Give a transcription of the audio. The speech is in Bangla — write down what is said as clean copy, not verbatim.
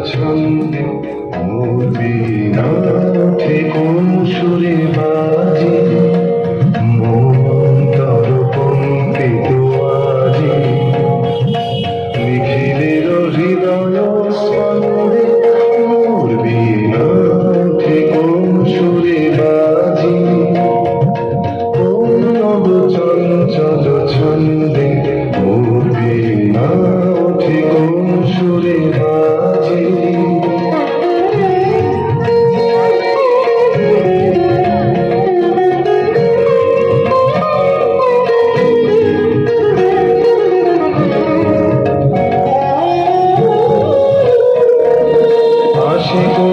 ছন্দে মোর বীণা ওঠে কোন সুরে বাজে মন্তর কম্পিত আজি নিখিলের হৃদয় স্পন্দে মোর বীণা ওঠে কোন সুরে বাজে কোন নব চঞ্চল ছন্দে মোর বীণা ওঠে কোন সুরে বাজে আশিক